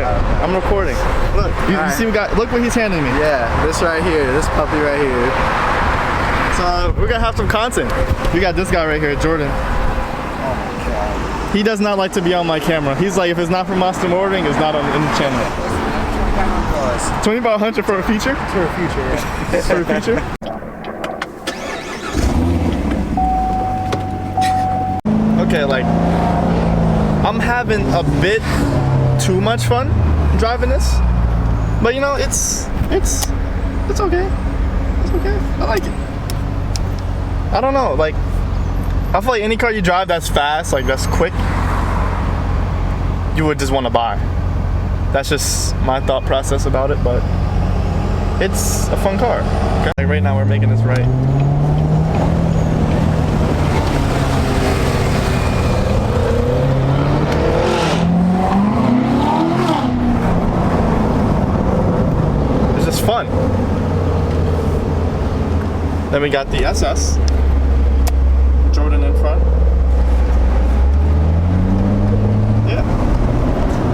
here. I'm recording. Look, you see, look what he's handing me. Yeah, this right here, this puppy right here. So we're gonna have some content. We got this guy right here, Jordan. Oh my god. He does not like to be on my camera. He's like, if it's not for Monster Motoring, it's not on in the channel. 2500 for a feature? For a feature, yeah. For a feature? Okay, like, I'm having a bit too much fun driving this, but you know, it's okay. It's okay. I like it. I don't know, like, I feel like any car you drive that's fast, like that's quick, you would just want to buy. That's just my thought process about it, but it's a fun car. Okay. Like right now we're making this right. It's just fun. Then we got the SS. Jordan in front. Yeah.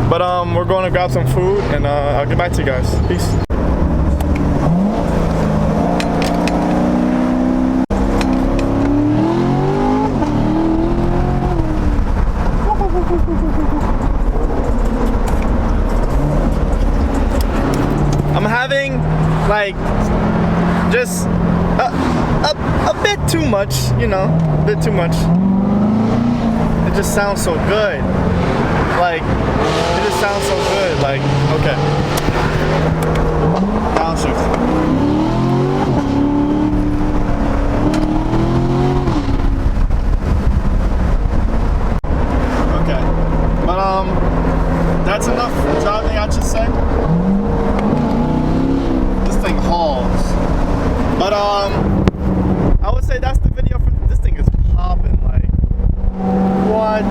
But we're going to grab some food and I'll get back to you guys. Peace. I'm having like just a bit too much, you know, a bit too much. It just sounds so good. Like, it just sounds so good. Like, okay. Downshift. Okay. But, that's enough driving, I should say. This thing hauls. But, I would say that's the video for this thing is popping. Like, what?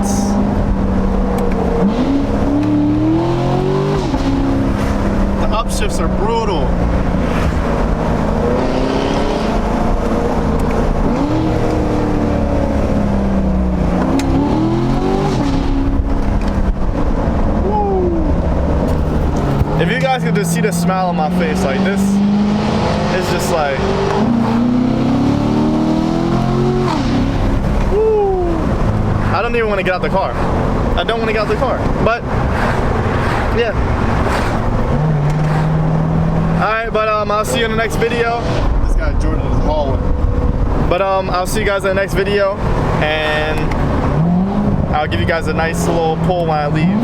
The upshifts are brutal. Woo. If you guys could just see the smile on my face, like this, it's just like. I don't even want to get out the car. I don't want to get out the car. But, yeah. Alright, but I'll see you in the next video. This guy Jordan is hauling. But I'll see you guys in the next video. And I'll give you guys a nice little pull when I leave.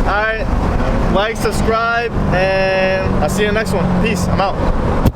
Alright. Like, subscribe, and I'll see you in the next one. Peace. I'm out.